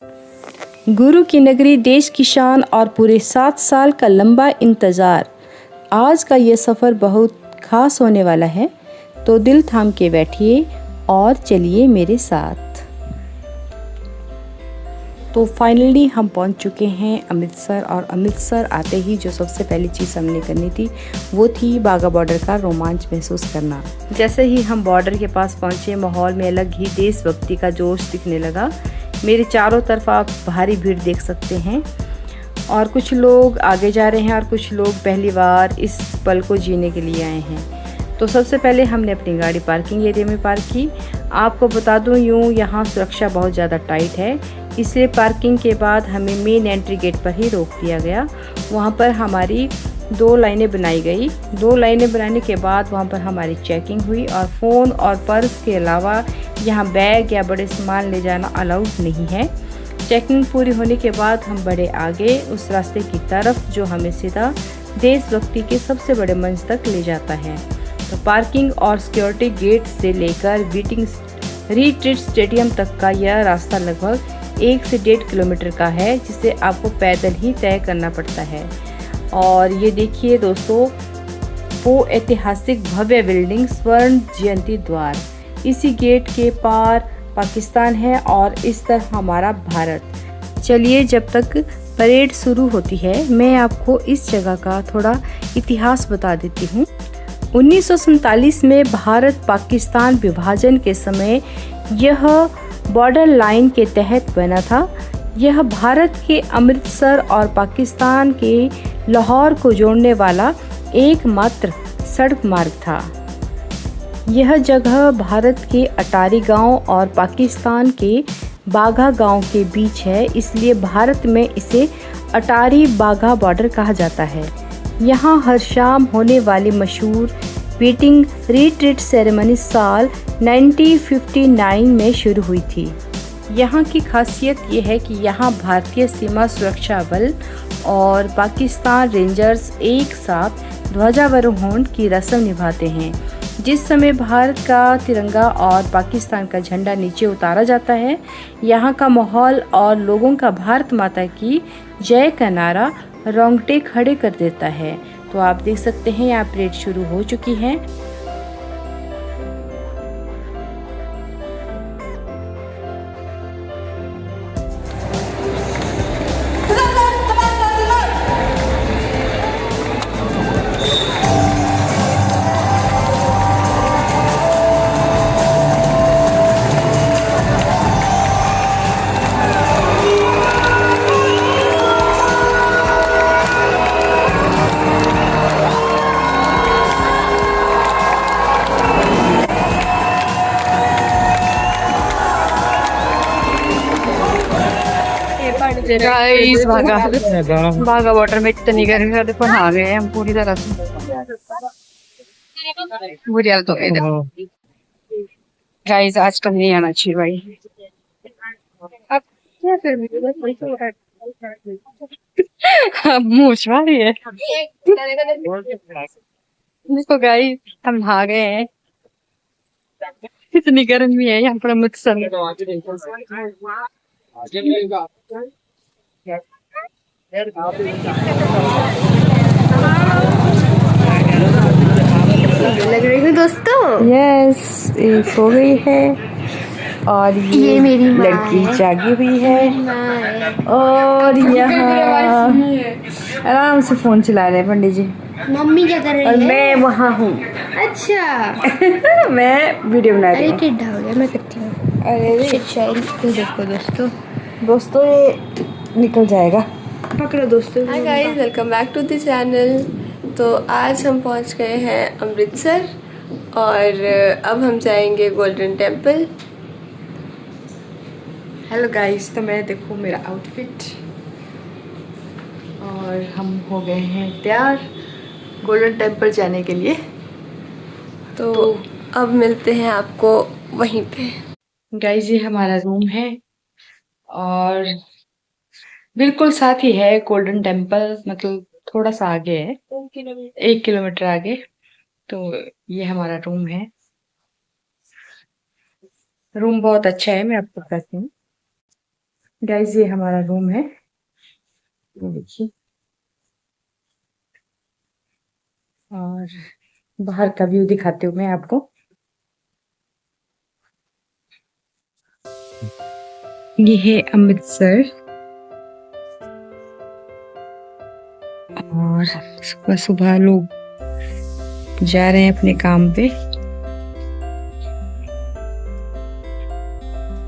गुरु की नगरी, देश की शान और पूरे 7 साल का लंबा इंतज़ार। आज का ये सफ़र बहुत ख़ास होने वाला है, तो दिल थाम के बैठिए और चलिए मेरे साथ। तो फाइनली हम पहुंच चुके हैं अमृतसर, और अमृतसर आते ही जो सबसे पहली चीज़ हमने करनी थी वो थी बाघा बॉर्डर का रोमांच महसूस करना। जैसे ही हम बॉर्डर के पास पहुंचे, माहौल में अलग ही देशभक्ति का जोश दिखने लगा। मेरे चारों तरफ आप भारी भीड़ देख सकते हैं, और कुछ लोग आगे जा रहे हैं और कुछ लोग पहली बार इस पल को जीने के लिए आए हैं। तो सबसे पहले हमने अपनी गाड़ी पार्किंग एरिया में पार्क की। आपको बता दूं, यूँ यहाँ सुरक्षा बहुत ज़्यादा टाइट है, इसलिए पार्किंग के बाद हमें मेन एंट्री गेट पर ही रोक दिया गया। वहाँ पर हमारी 2 लाइनें बनाई गई। 2 लाइनें बनाने के बाद वहाँ पर हमारी चेकिंग हुई, और फ़ोन और पर्स के अलावा यहाँ बैग या बड़े सामान ले जाना अलाउड नहीं है। चेकिंग पूरी होने के बाद हम बढ़े आगे उस रास्ते की तरफ जो हमें सीधा देशभक्ति के सबसे बड़े मंच तक ले जाता है। तो पार्किंग और सिक्योरिटी गेट से लेकर बीटिंग रिट्रीट स्टेडियम तक का यह रास्ता लगभग 1 से 1.5 किलोमीटर का है, जिसे आपको पैदल ही तय करना पड़ता है। और ये देखिए दोस्तों, वो ऐतिहासिक भव्य बिल्डिंग स्वर्ण जयंती द्वार, इसी गेट के पार पाकिस्तान है और इस तरफ हमारा भारत। चलिए, जब तक परेड शुरू होती है मैं आपको इस जगह का थोड़ा इतिहास बता देती हूँ। 1947 में भारत पाकिस्तान विभाजन के समय यह बॉर्डर लाइन के तहत बना था। यह भारत के अमृतसर और पाकिस्तान के लाहौर को जोड़ने वाला एकमात्र सड़क मार्ग था। यह जगह भारत के अटारी गांव और पाकिस्तान के बाघा गांव के बीच है, इसलिए भारत में इसे अटारी बाघा बॉर्डर कहा जाता है। यहाँ हर शाम होने वाली मशहूर बीटिंग रिट्रीट सेरेमनी साल 1959 में शुरू हुई थी। यहाँ की खासियत यह है कि यहाँ भारतीय सीमा सुरक्षा बल और पाकिस्तान रेंजर्स एक साथ ध्वजारोहण की रस्म निभाते हैं। जिस समय भारत का तिरंगा और पाकिस्तान का झंडा नीचे उतारा जाता है, यहाँ का माहौल और लोगों का भारत माता की जय का नारा रोंगटे खड़े कर देता है। तो आप देख सकते हैं यहाँ परेड शुरू हो चुकी है। गाइस बाघा वाटर में इतनी गर्मी का देखो, नहा गए हम पूरी तरह से। बुरी हालत हो गई गाइस, आजकल नहीं आना चाहिए भाई। अब क्या कर अब मुँह रही है। देखो गाइस, हम नहा गए हैं, इतनी गर्मी है यहाँ पर अमृतसर में। लग रही हूँ दोस्तों। यस, एक हो गई है, और ये मेरी माँ लड़की है। जागी हुई है, और यहाँ आराम से फोन चला रहे हैं पंडित जी। मम्मी क्या कर रही और है? मैं वहाँ हूँ। अच्छा मैं वीडियो बना रही अरे हूँ। टेढ़ा हो गया, मैं करती हूँ। अरे देखो दोस्तों, ये निकल जाएगा। पकड़ो दोस्तों। Hi guys, welcome back to the channel. तो आज हम पहुंच गए हैं अमृतसर, और अब हम जाएंगे गोल्डन टेम्पल। हेलो गाइस, तो मैं देखो मेरा आउटफिट, और हम हो गए हैं तैयार गोल्डन टेम्पल जाने के लिए। तो अब मिलते हैं आपको वहीं पे। गाइस, ये हमारा रूम है, और बिल्कुल साथ ही है गोल्डन टेम्पल, मतलब थोड़ा सा आगे है, 1 किलोमीटर आगे। तो ये हमारा रूम है। रूम बहुत अच्छा है, मैं आपको बताती हूँ। गाइस ये हमारा रूम है, ये देखिए। और बाहर का व्यू दिखाती हूँ मैं आपको। ये है अमृतसर और सुबह सुबह लोग जा रहे हैं अपने काम पे।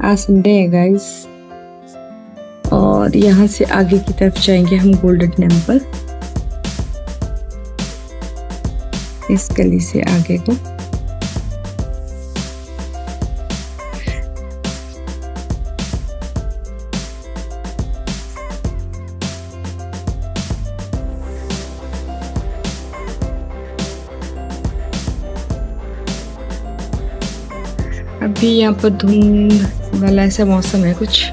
आज संडे है गाइस। और यहाँ से आगे की तरफ जाएंगे हम गोल्डन टेम्पल, इस गली से आगे को। अभी यहाँ पर धुंध वाला ऐसा मौसम है कुछ।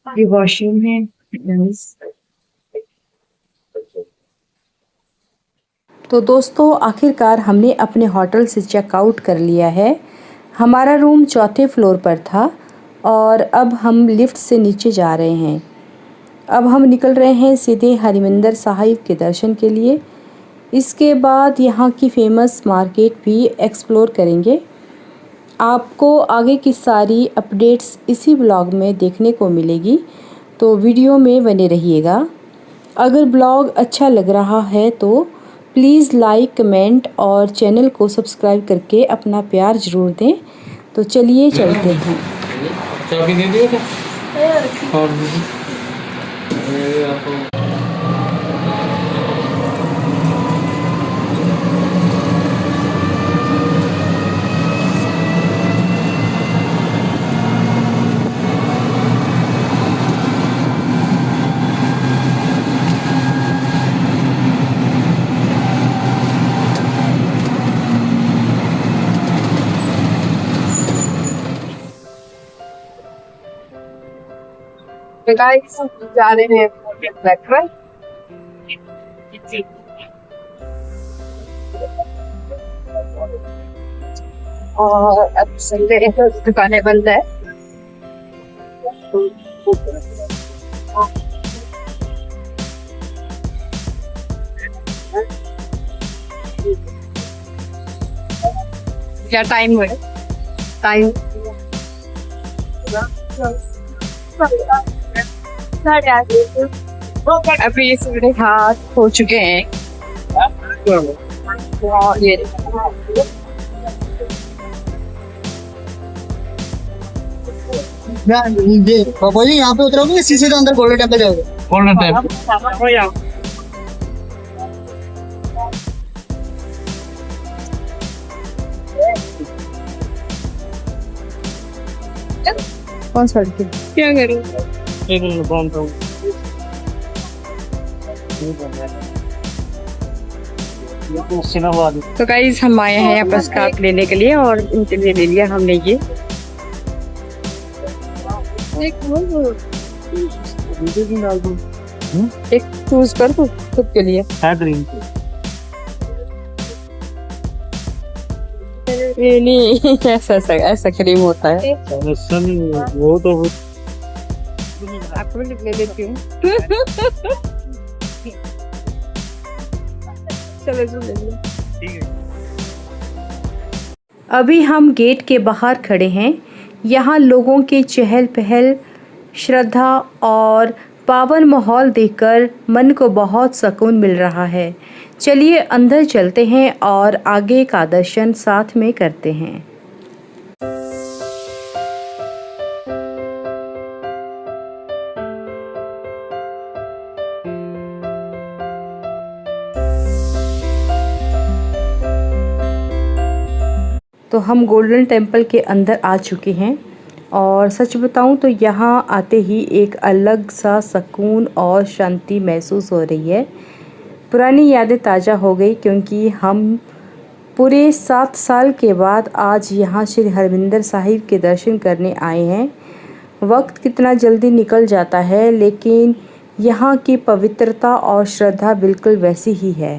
ये वॉशरूम है। तो दोस्तों आखिरकार हमने अपने होटल से चेकआउट कर लिया है। हमारा रूम चौथे फ्लोर पर था और अब हम लिफ्ट से नीचे जा रहे हैं। अब हम निकल रहे हैं सीधे हरिमंदिर साहिब के दर्शन के लिए। इसके बाद यहाँ की फेमस मार्केट भी एक्सप्लोर करेंगे। आपको आगे की सारी अपडेट्स इसी ब्लॉग में देखने को मिलेगी, तो वीडियो में बने रहिएगा। अगर ब्लॉग अच्छा लग रहा है तो प्लीज़ लाइक, कमेंट और चैनल को सब्सक्राइब करके अपना प्यार ज़रूर दें। तो चलिए चलते हैं। चाबी दे दियो क्या? गाइस जा रहे हैं ब्लैक। और अब संडे है तो दुकानें बंद है। क्या टाइम हुआ? टाइम 8:30। अभी 8:30 हो चुके हैं। ये पापा जी यहाँ पे उतरोगे, सीधे अंदर गोल्डन टेम्पल जाओगे? Golden temple. कौन सा लड़की? क्या करूँ? एक मिनट बंद करो। तो गाइस हम आए हैं यहाँ पर स्कार्फ लेने के लिए और इनके लिए ले लिया हमने ये। एक चूज कर दो खुद के लिए। ये नहीं ऐसा क्रीम होता है। वो तो आपको भी ले लेती हूँ। चलो जो ले लो। ठीक है। अभी हम गेट के बाहर खड़े हैं। यहाँ लोगों के चहल पहल, श्रद्धा और पावन माहौल देखकर मन को बहुत सुकून मिल रहा है। चलिए अंदर चलते हैं और आगे का दर्शन साथ में करते हैं। तो हम गोल्डन टेम्पल के अंदर आ चुके हैं और सच बताऊं तो यहाँ आते ही एक अलग सा सुकून और शांति महसूस हो रही है। पुरानी यादें ताज़ा हो गई क्योंकि हम पूरे 7 साल के बाद आज यहाँ श्री हरमिंदर साहिब के दर्शन करने आए हैं। वक्त कितना जल्दी निकल जाता है, लेकिन यहाँ की पवित्रता और श्रद्धा बिल्कुल वैसी ही है।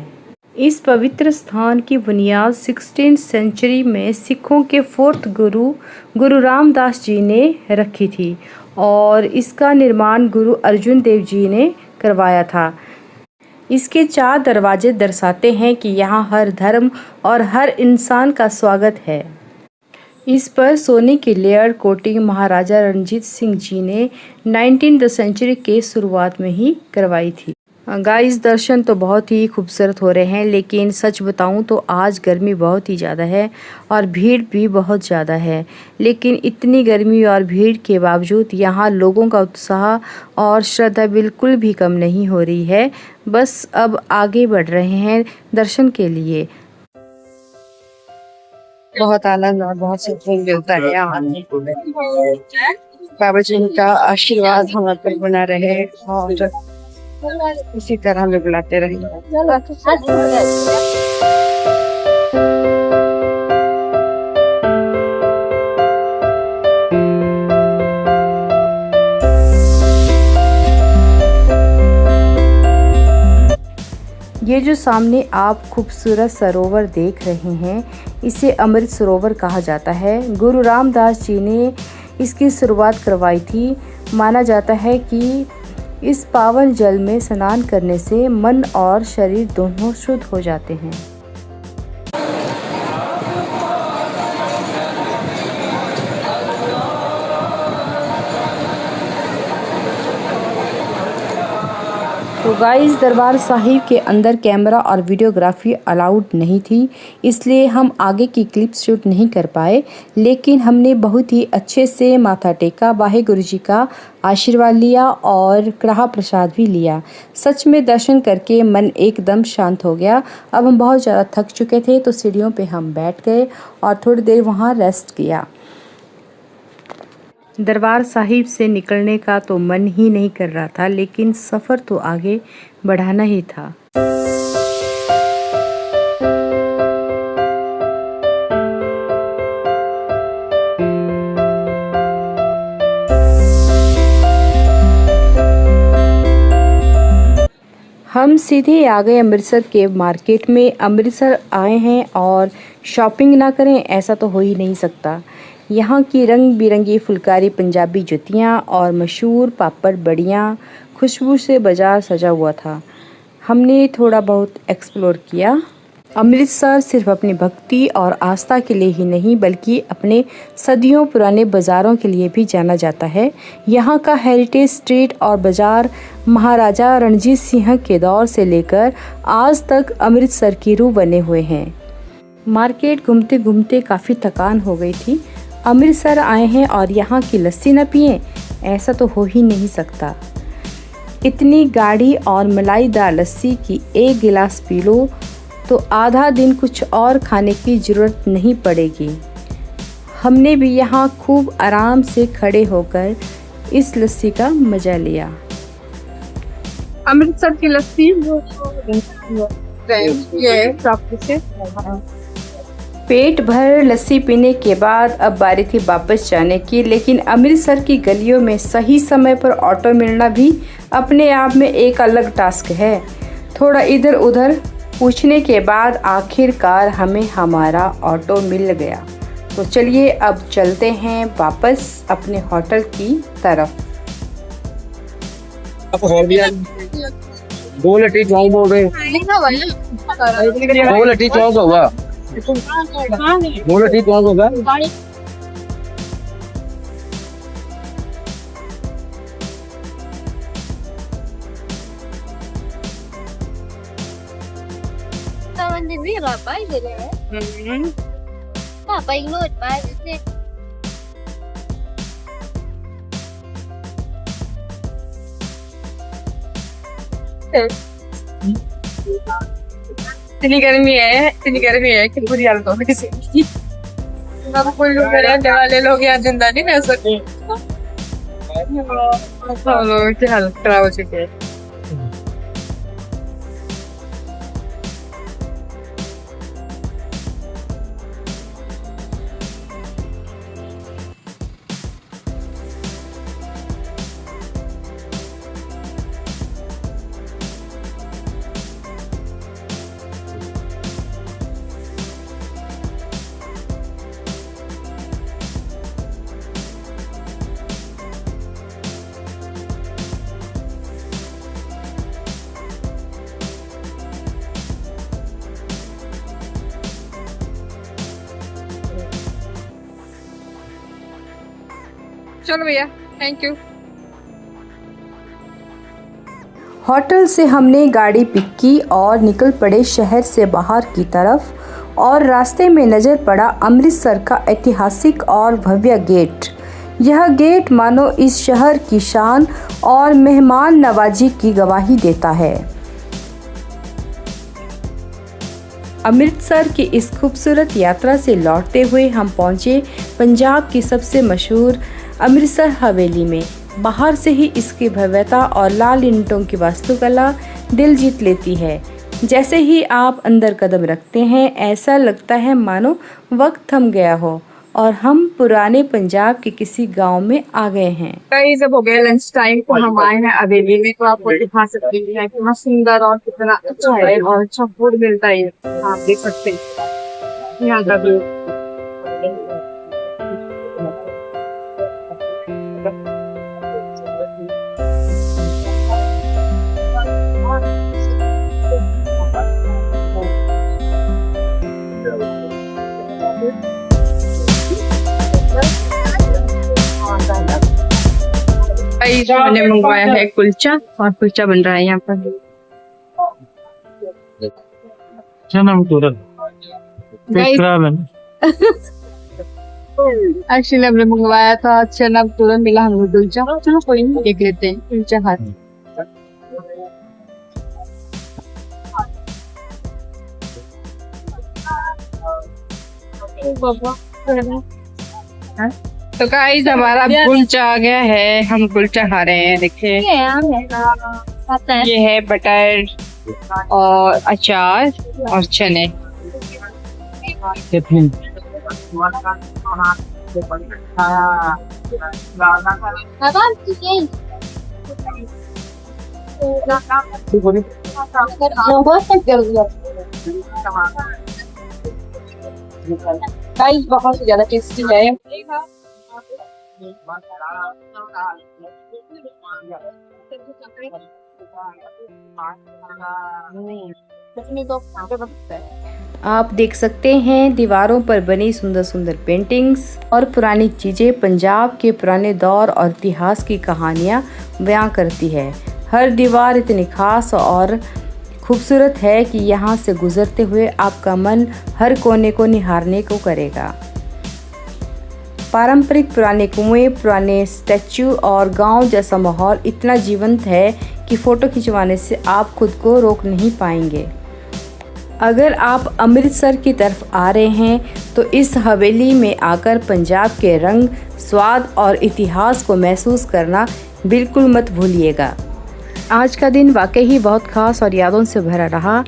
इस पवित्र स्थान की बुनियाद 16th सेंचुरी में सिखों के 4th गुरु गुरु रामदास जी ने रखी थी और इसका निर्माण गुरु अर्जुन देव जी ने करवाया था। इसके 4 दरवाजे दर्शाते हैं कि यहाँ हर धर्म और हर इंसान का स्वागत है। इस पर सोने की लेयर कोटिंग महाराजा रणजीत सिंह जी ने 19th सेंचुरी के शुरुआत में ही करवाई थी। गाइस, दर्शन तो बहुत ही खूबसूरत हो रहे हैं, लेकिन सच बताऊं तो आज गर्मी बहुत ही ज़्यादा है और भीड़ भी बहुत ज़्यादा है। लेकिन इतनी गर्मी और भीड़ के बावजूद यहाँ लोगों का उत्साह और श्रद्धा बिल्कुल भी कम नहीं हो रही है। बस अब आगे बढ़ रहे हैं दर्शन के लिए। बहुत आनंद और बहुत सुकून मिलता है यहाँ। बाबा जी का आशीर्वाद हमारे पर बना रहे और इसी तरह हमें बुलाते रहे। ये जो सामने आप खूबसूरत सरोवर देख रहे हैं, इसे अमृत सरोवर कहा जाता है। गुरु रामदास जी ने इसकी शुरुआत करवाई थी। माना जाता है कि इस पावन जल में स्नान करने से मन और शरीर दोनों शुद्ध हो जाते हैं। तो गाइस, दरबार साहिब के अंदर कैमरा और वीडियोग्राफी अलाउड नहीं थी, इसलिए हम आगे की क्लिप शूट नहीं कर पाए। लेकिन हमने बहुत ही अच्छे से माथा टेका, वाहेगुरु जी का आशीर्वाद लिया और कढ़ा प्रसाद भी लिया। सच में दर्शन करके मन एकदम शांत हो गया। अब हम बहुत ज़्यादा थक चुके थे तो सीढ़ियों पे हम बैठ गए और थोड़ी देर वहाँ रेस्ट किया। दरबार साहिब से निकलने का तो मन ही नहीं कर रहा था, लेकिन सफ़र तो आगे बढ़ाना ही था। हम सीधे आ गए अमृतसर के मार्केट में। अमृतसर आए हैं और शॉपिंग ना करें ऐसा तो हो ही नहीं सकता। यहाँ की रंग बिरंगी फुलकारी पंजाबी जुतियाँ और मशहूर पापड़ बड़ियाँ, खुशबू से बाज़ार सजा हुआ था। हमने थोड़ा बहुत एक्सप्लोर किया। अमृतसर सिर्फ अपनी भक्ति और आस्था के लिए ही नहीं, बल्कि अपने सदियों पुराने बाज़ारों के लिए भी जाना जाता है। यहाँ का हेरिटेज स्ट्रीट और बाज़ार महाराजा रणजीत सिंह के दौर से लेकर आज तक अमृतसर की रूह बने हुए हैं। मार्केट घूमते घूमते काफ़ी थकान हो गई थी। अमृतसर आए हैं और यहाँ की लस्सी न पिएं ऐसा तो हो ही नहीं सकता। इतनी गाढ़ी और मलाईदार लस्सी की एक गिलास पी लो तो आधा दिन कुछ और खाने की ज़रूरत नहीं पड़ेगी। हमने भी यहाँ खूब आराम से खड़े होकर इस लस्सी का मज़ा लिया। अमृतसर की लस्सी पेट भर लस्सी पीने के बाद अब बारी थी वापस जाने की। लेकिन अमृतसर की गलियों में सही समय पर ऑटो मिलना भी अपने आप में एक अलग टास्क है। थोड़ा इधर उधर पूछने के बाद आखिरकार हमें हमारा ऑटो मिल गया। तो चलिए अब चलते हैं वापस अपने होटल की तरफ। दो लट्टी चौक बोल रहे, दो लट्टी चौक होगा, दो लट्टी चौक होगा। इतनी गर्मी है कि बुरी हालत हो गई। अब कोई लोग रहने वाले लोग यहाँ जिंदा नहीं रह सकते। लोगों की हालत खराब हो चुकी है। चलो भैया, थैंक यू। होटल से हमने गाड़ी पिक की और निकल पड़े शहर से बाहर की तरफ, और रास्ते में नज़र पड़ा अमृतसर का ऐतिहासिक और भव्य गेट। यह गेट मानो इस शहर की शान और मेहमान नवाजी की गवाही देता है। अमृतसर की इस खूबसूरत यात्रा से लौटते हुए हम पहुंचे पंजाब की सबसे मशहूर अमृतसर हवेली में। बाहर से ही इसकी भव्यता और लाल ईंटों की वास्तुकला दिल जीत लेती है। जैसे ही आप अंदर कदम रखते हैं ऐसा लगता है मानो वक्त थम गया हो और हम पुराने पंजाब के किसी गांव में आ गए हैं। कई जब हो गया लंच टाइम तो हम आए हैं हवेली में, तो आपको दिखा सकते हैं कितना सुंदर और कितना अच्छा है और अच्छा फूड मिलता है। आप देख सकते हैं यहाँ का व्यू। मैंने मंगवाया है कुलचा, और कुलचा बन रहा है यहाँ पर। एक्चुअली हमने मंगवाया था चना तुरंत, मिला हमें कुलचा। चलो कोई नहीं, देख लेते हैं कुलचा खाते। तो गाइस हमारा कुलचा आ गया है, हम कुलचा खा रहे हैं। देखिए ये है बटर और अचार और चने। कितनी गाइस बहुत ही ज्यादा टेस्टी है। आप देख सकते हैं दीवारों पर बनी सुंदर सुंदर पेंटिंग्स और पुरानी चीज़ें पंजाब के पुराने दौर और इतिहास की कहानियाँ बयां करती है। हर दीवार इतनी खास और खूबसूरत है कि यहाँ से गुजरते हुए आपका मन हर कोने को निहारने को करेगा। पारंपरिक पुराने कुएं, पुराने स्टैचू और गांव जैसा माहौल इतना जीवंत है कि फ़ोटो खिंचवाने से आप खुद को रोक नहीं पाएंगे। अगर आप अमृतसर की तरफ आ रहे हैं तो इस हवेली में आकर पंजाब के रंग, स्वाद और इतिहास को महसूस करना बिल्कुल मत भूलिएगा। आज का दिन वाकई ही बहुत ख़ास और यादों से भरा रहा।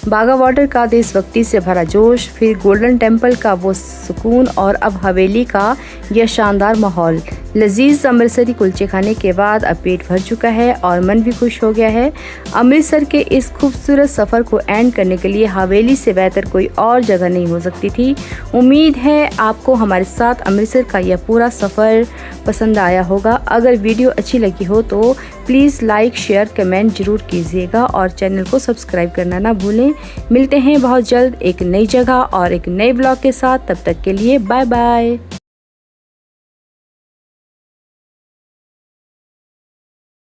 बागा बॉर्डर का देशभक्ति से भरा जोश, फिर गोल्डन टेम्पल का वो सुकून और अब हवेली का यह शानदार माहौल। लजीज अमृतसरी कुलचे खाने के बाद अब पेट भर चुका है और मन भी खुश हो गया है। अमृतसर के इस खूबसूरत सफ़र को एंड करने के लिए हवेली से बेहतर कोई और जगह नहीं हो सकती थी। उम्मीद है आपको हमारे साथ अमृतसर का यह पूरा सफ़र पसंद आया होगा। अगर वीडियो अच्छी लगी हो तो प्लीज़ लाइक, शेयर, कमेंट ज़रूर कीजिएगा और चैनल को सब्सक्राइब करना ना भूलें। मिलते हैं बहुत जल्द एक नई जगह और एक नए ब्लॉग के साथ। तब तक के लिए बाय बाय।